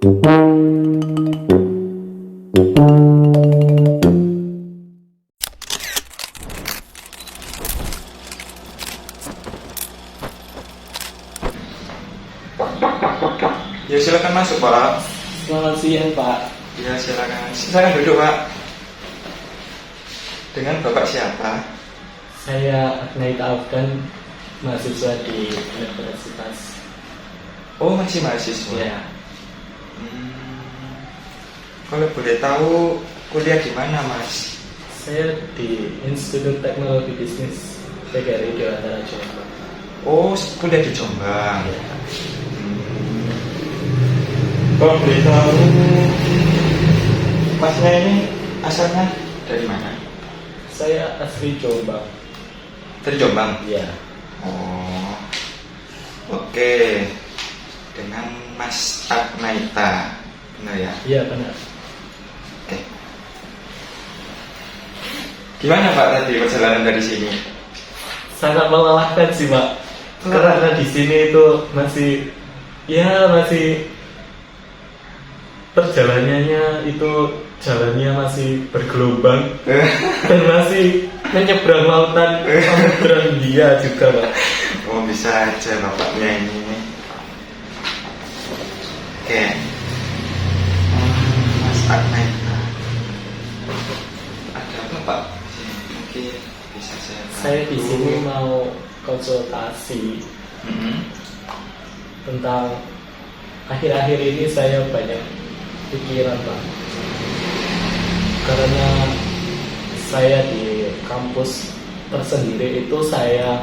Ya silakan masuk Pak. Selamat siang Pak. Ya silakan. Silakan duduk Pak. Dengan Bapak siapa? Saya Agnaita Afgan, mahasiswa di Universitas. Oh masih mahasiswa. Ya, Kalau boleh tahu kuliah di mana Mas? saya di Institut Teknologi Bisnis PGRI Dewantara Jombang. Oh kuliah di Jombang. Ya. Kalau boleh tahu Masnya ini asalnya dari mana? Saya asli Jombang. Dari Jombang? Ya. Oh, oke. Dengan Mas Agnaita, benar ya? Iya benar. Oke. Gimana Pak tadi perjalanan dari sini? Sangat melelahkan sih Pak. Karena di sini itu masih perjalanannya itu jalannya masih bergelombang dan masih menyeberang lautan Samudra Hindia juga Pak. Oh bisa aja bapaknya ini. Oke. Mas Agnaita, ada apa Pak? Mungkin bisa saya. Saya di sini mau konsultasi tentang akhir-akhir ini saya banyak pikiran Pak, karena saya di kampus tersendiri itu saya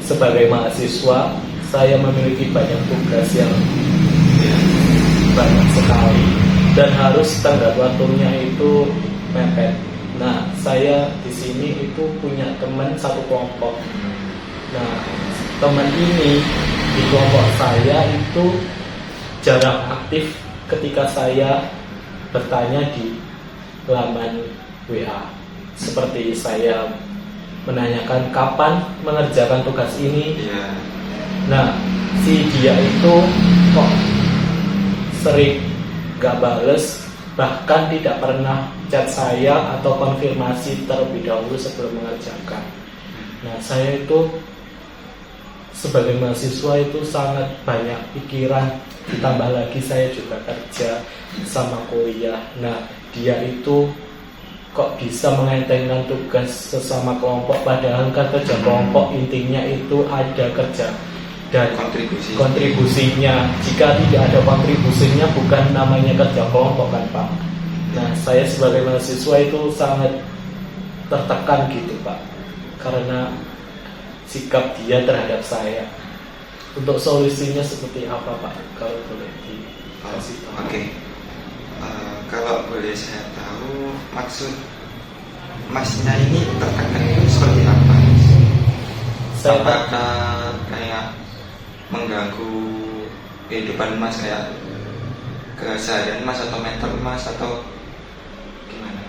sebagai mahasiswa saya memiliki banyak tugas yang banyak sekali dan harus tenggat waktunya itu mepet. Nah, saya di sini itu punya teman satu kelompok. Nah, teman ini di kelompok saya itu jarang aktif ketika saya bertanya di laman WA. Seperti saya menanyakan kapan mengerjakan tugas ini. Iya. Nah, si dia itu kok sering gak bales, bahkan tidak pernah chat saya atau konfirmasi terlebih dahulu sebelum mengerjakan. Nah, saya itu sebagai mahasiswa itu sangat banyak pikiran, ditambah lagi saya juga kerja sama kuliah. Nah, dia itu kok bisa mengentengkan tugas sesama kelompok, padahal kan kerja kelompok intinya itu ada kerja dan kontribusinya. Jika tidak ada kontribusinya bukan namanya kerja kelompok kan Pak. Nah, saya sebagai mahasiswa itu sangat tertekan gitu Pak, karena sikap dia terhadap saya. Untuk solusinya seperti apa Pak, kalau boleh dikasih tahu? Oke. Kalau boleh saya tahu maksud Masnya ini tertekan itu seperti apa? Apakah kayak mengganggu kehidupan Mas, kayak keseharian Mas atau mental Mas atau gimana?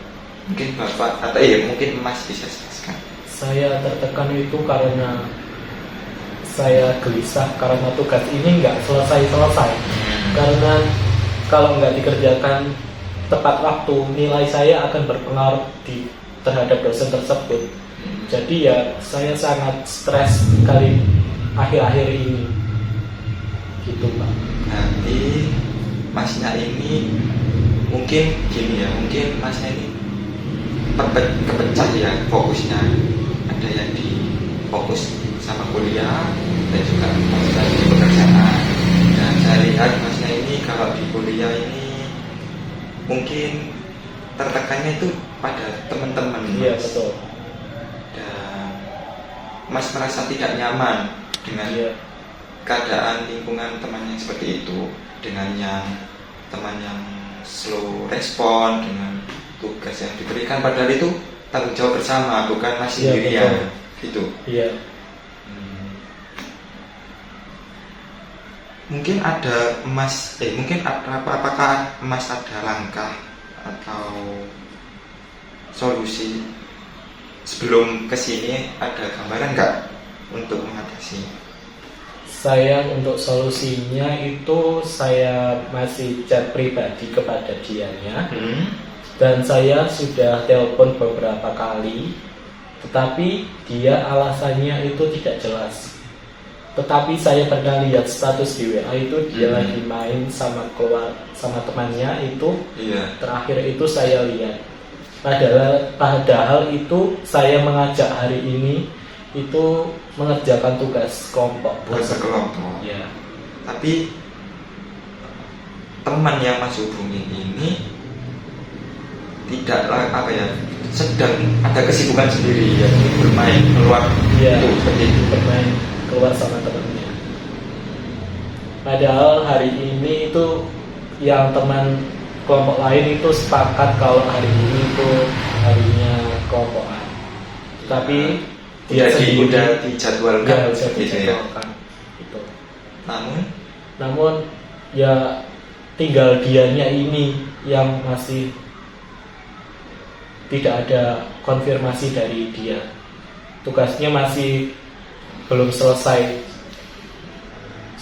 Mungkin Bapak atau mungkin Mas bisa jelaskan. Saya tertekan itu karena saya gelisah karena tugas ini nggak selesai-selesai. Karena kalau nggak dikerjakan tepat waktu, nilai saya akan berpengaruh terhadap dosen tersebut. Jadi ya saya sangat stres sekali akhir-akhir ini. Gitu Pak. Nanti Masnya ini mungkin gini ya, mungkin Masnya ini kepecah ya fokusnya. Ada yang di fokus sama kuliah dan juga Masnya di pekerjaan. Dan saya lihat Masnya ini kalau di kuliah ini mungkin tertekannya itu pada teman-teman. Iya betul. Dan Mas merasa tidak nyaman dengan keadaan lingkungan temannya seperti itu, dengan yang teman yang slow respon dengan tugas yang diberikan, padahal itu tanggung jawab bersama, bukan Mas sendirian. Gitu. Iya. Mungkin ada Mas, apakah Mas ada langkah atau solusi sebelum kesini, ada gambaran nggak untuk mengatasi? Saya untuk solusinya itu saya masih chat pribadi kepada dianya, dan saya sudah telepon beberapa kali, tetapi dia alasannya itu tidak jelas. Tetapi saya pernah lihat status di WA itu dia lagi main sama temannya itu. Iya. Terakhir itu saya lihat. Padahal itu saya mengajak hari ini itu mengerjakan tugas kelompok. Tugas kelompok. Ya. Tapi teman yang Mas hubungin ini tidaklah sedang ada kesibukan sendiri ya, bermain keluar. Iya. Seperti itu. Bermain keluar sama temannya. Padahal hari ini itu yang teman kelompok lain itu sepakat kalau hari ini itu harinya kelompokan. Tapi dia sendiri udah dijadwalkan gitu ya. Gitu. Namun ya tinggal dianya ini yang masih tidak ada konfirmasi dari dia. Tugasnya masih belum selesai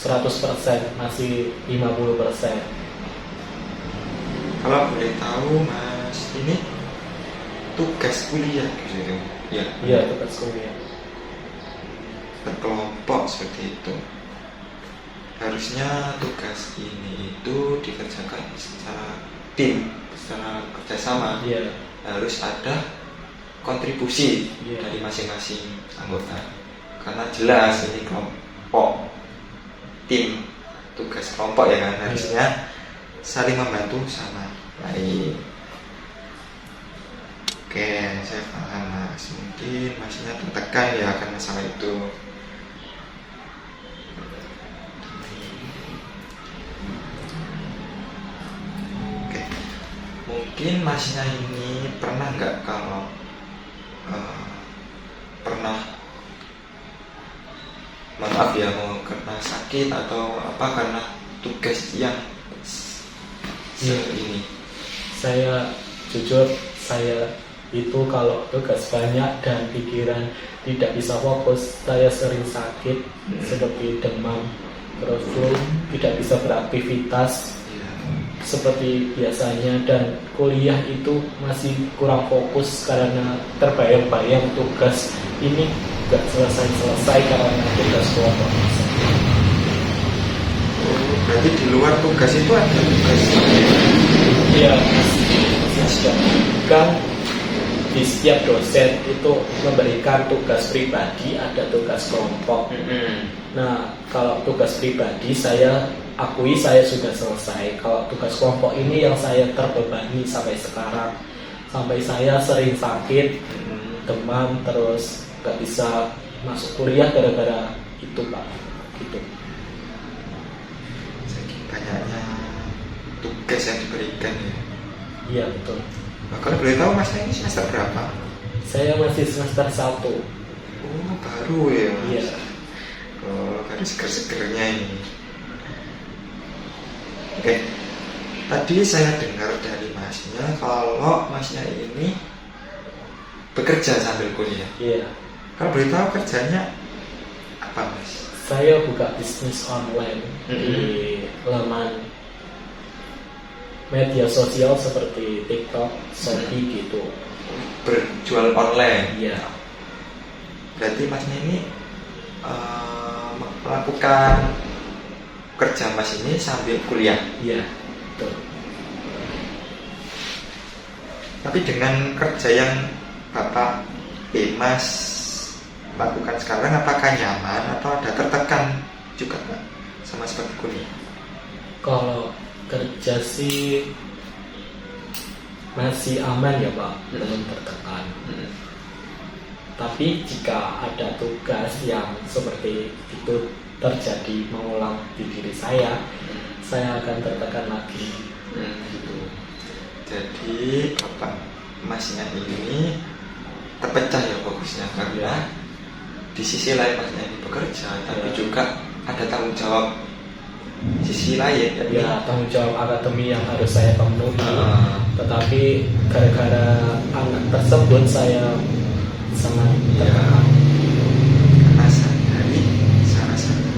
100%, masih 50%. Kalau boleh tahu Mas, ini tugas kuliah gitu ya? Iya, tugas kuliah. Berkelompok seperti itu. Harusnya tugas ini itu dikerjakan secara tim, secara kerjasama. Iya. Harus ada kontribusi Iya. dari masing-masing anggota. Karena jelas ini kelompok, tim, tugas kelompok ya kan, harusnya saling membantu sama lain. Oke, saya paham Mas. Mungkin Masnya tertekan ya akan masalah itu. Oke, mungkin Masnya ini pernah nggak kalau pernah, maaf ya, mau kena sakit atau apa karena tugas yang ini? Saya jujur, saya itu kalau tugas banyak dan pikiran tidak bisa fokus, saya sering sakit seperti demam, terus flu, tidak bisa beraktivitas seperti biasanya, dan kuliah itu masih kurang fokus karena terbayang-bayang tugas ini gak selesai-selesai karena tugas kelompok. Berarti di luar tugas itu ada tugas? Iya, kan di setiap dosen itu memberikan tugas pribadi, ada tugas kelompok. Nah, kalau tugas pribadi saya akui saya sudah selesai. Kalau tugas kelompok ini yang saya terbebani sampai sekarang, sampai saya sering sakit, demam, terus gak bisa masuk kuliah gara-gara itu Pak. Gitu. Saking banyaknya tugas yang diberikan ya. Iya betul. Nah, kalau boleh tahu Mas ini semester berapa? Saya masih semester 1. Oh, baru ya Mas. Iya. Oh, baru seger-segernya ini. Oke, tadi saya dengar dari Masnya kalau Masnya ini bekerja sambil kuliah. Iya. Kalau boleh tahu kerjanya apa Mas? Saya buka bisnis online di laman media sosial seperti TikTok, Shopee gitu. Berjual online. Iya. Berarti Masnya ini melakukan kerja Mas ini sambil kuliah. Iya, betul. Tapi dengan kerja yang Bapak Mas lakukan sekarang, apakah nyaman atau ada tertekan juga Pak sama seperti kuliah? Kalau kerja sih masih aman ya Pak, belum tertekan. Tapi jika ada tugas yang seperti itu terjadi mengulang di diri saya akan tertekan lagi. Gitu. Jadi Bapak Masnya ini terpecah ya fokusnya karena di sisi lain Masnya ini bekerja, tapi juga ada tanggung jawab sisi lain ya, tanggung jawab akademi yang harus saya penuhi. Tetapi gara-gara anak tersebut saya sangat tertekan. Karena dari sana-sana.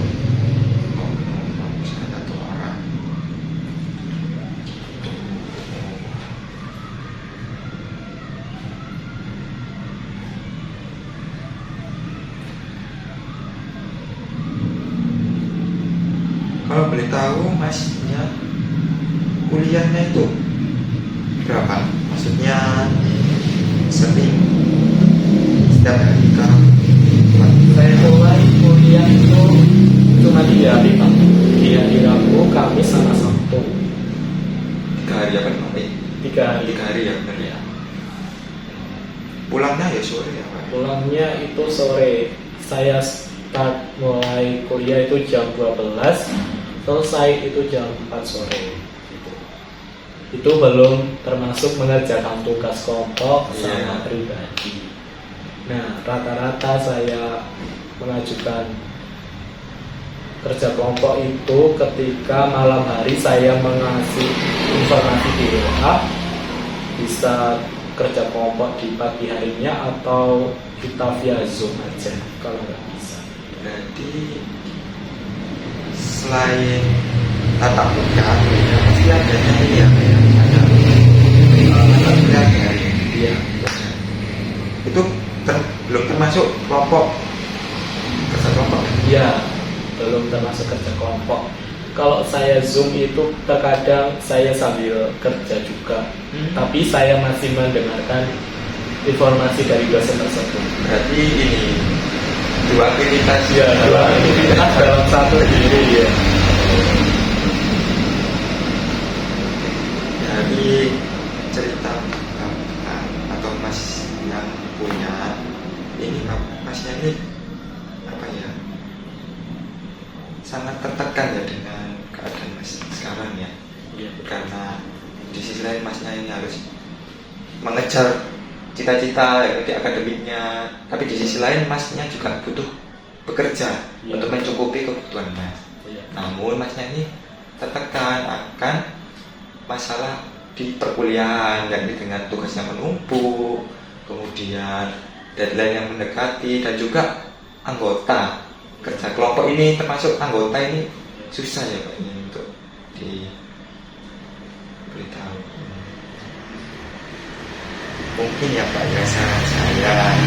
Kalau boleh tahu masnya kuliahnya itu berapa? Maksudnya sering setiap hari kah? Saya mulai kuliah itu cuma 3 hari Pak. Di hari Rabu, Kamis, sama Sabtu. 3 hari apa nih Pak? 3 hari. 3 hari ya benar ya. Ya. Pulangnya ya sore ya Pak? Pulangnya itu sore. Saya start mulai kuliah itu jam 12, selesai itu jam 4 sore. Itu belum termasuk mengerjakan tugas kelompok sama pribadi. Nah, rata-rata saya mengajukan kerja kelompok itu ketika malam hari saya mengasih informasi di WA, bisa kerja kelompok di pagi harinya atau kita via Zoom aja kalau nggak bisa. Berarti selain tatap muka ya pasti adanya ini ya kayak ada tatap muka dari Iya. itu belum termasuk kelompok kerja kelompok. Iya, belum termasuk kerja kelompok. Kalau saya Zoom itu terkadang saya sambil kerja juga, tapi saya masih mendengarkan informasi dari dosen tersebut. Berarti ini dua aktivitas Ya, dua aktivitas dalam satu diri ya. dari cerita Bapak atau Mas yang punya ini Masnya ini apa ya sangat tertekan ya dengan keadaan Mas sekarang ya. Iya. Karena di sisi lain Masnya ini harus mengejar cita-cita di akademiknya, tapi di sisi lain Masnya juga butuh bekerja untuk mencukupi kebutuhan Mas. Namun Masnya ini tertekan akan masalah di perkuliahan, yakni dengan tugas yang menumpuk, kemudian deadline yang mendekati, dan juga anggota kerja kelompok ini termasuk anggota ini susah ya Pak ini untuk diberitahu. Mungkin ya Pak ya saran saya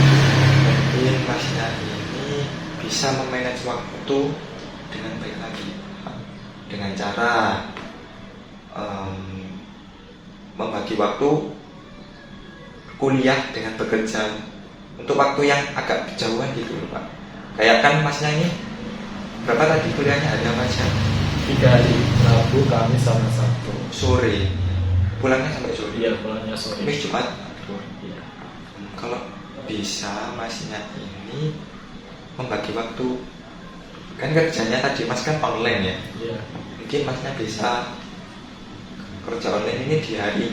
mungkin Masnya ini bisa memanage waktu dengan baik lagi dengan cara membagi waktu kuliah dengan bekerja untuk waktu yang agak berjauhan gitu loh Pak. Kayak kan Masnya ini berapa tadi kuliahnya hari apa aja? 3 hari, Rabu, Kamis, sama Sabtu. Sore. Pulangnya sampai sore. Iya, pulangnya sore. Kamis Jumat. Iya. Kalau bisa Masnya ini membagi waktu, kan kerjanya tadi Mas kan online ya. Iya. Mungkin Masnya bisa kerja online ini di hari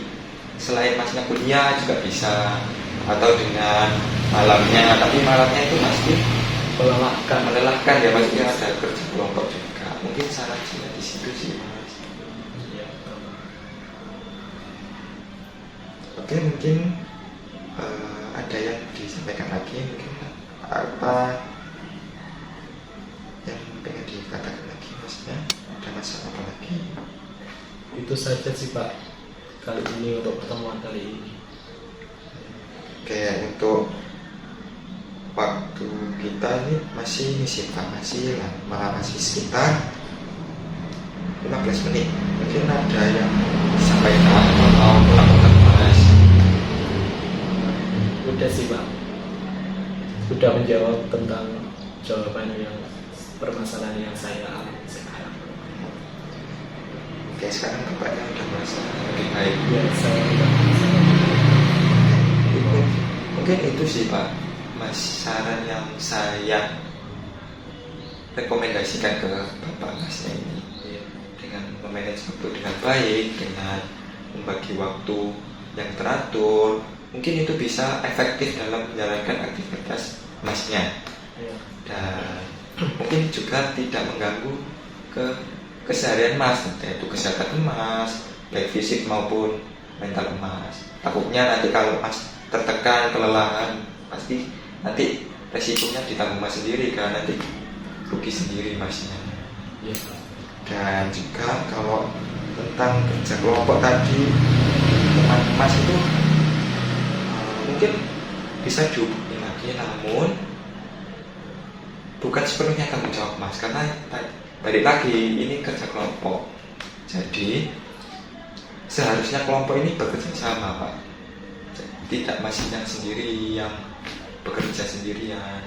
selain Masnya kuliah juga bisa, atau dengan malamnya, tapi malamnya itu pasti melelahkan ya, pasti ada kerja kelompok juga. Mungkin saran saya di situ sih Mas. Iya. Oke, mungkin ada yang disampaikan lagi, mungkin apa yang pengen dikatakan lagi Masnya? Ada masalah apa lagi? Itu saja sih Pak kali ini untuk pertemuan kali ini. Kayak untuk waktu kita ini masih masih lama, masih sekitar 15 menit. Mungkin ada yang disampaikan atau melakukan bahas. Udah sih Pak, sudah menjawab tentang jawaban yang permasalahan yang saya alami sekarang. Oke, sekarang Bapaknya udah merasa lebih baik. Ya, saya udah Mungkin itu sih Pak Mas, saran yang saya rekomendasikan ke Bapak Masnya ini. Dengan memanage waktu dengan baik, dengan membagi waktu yang teratur, mungkin itu bisa efektif dalam menjalankan aktivitas Masnya. Dan mungkin juga tidak mengganggu ke keseharian Mas, yaitu kesehatan Mas, baik fisik maupun mental Mas. Takutnya nanti kalau Mas tertekan, kelelahan, pasti nanti resikonya ditanggung Mas sendiri kan, nanti rugi sendiri Masnya. Dan juga kalau tentang kerja kelompok tadi, teman Mas itu mungkin bisa dihubungi lagi, namun bukan sepenuhnya tanggung jawab Mas, karena balik lagi, ini kerja kelompok. Jadi seharusnya kelompok ini bekerja sama, Pak. Tidak masihnya sendiri yang bekerja sendirian.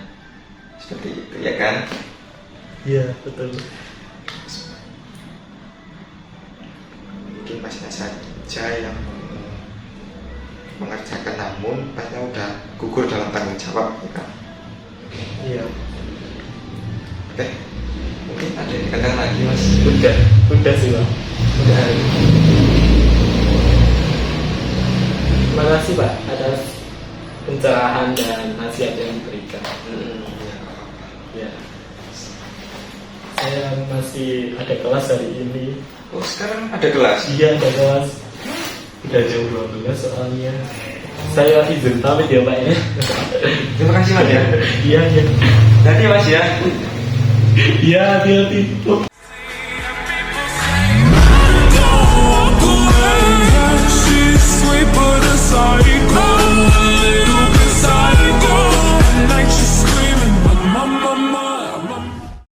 Seperti itu ya kan? Iya, betul. Mungkin masnya saja yang mengerjakan, namun masnya udah gugur dalam tanggung jawab ya kan? Iya. Oke, mungkin ada yang dikatakan lagi Mas. Udah sih Pak. Udah. Terima kasih Pak atas pencerahan dan nasihat yang diberikan. Ya. Saya masih ada kelas hari ini. Oh, sekarang ada kelas? Iya, ada kelas. Udah jam 12 soalnya. Saya izin pamit ya Pak ya. Terima kasih Mas ya. Iya, iya. Nanti Mas ya. Iya, hati-hati.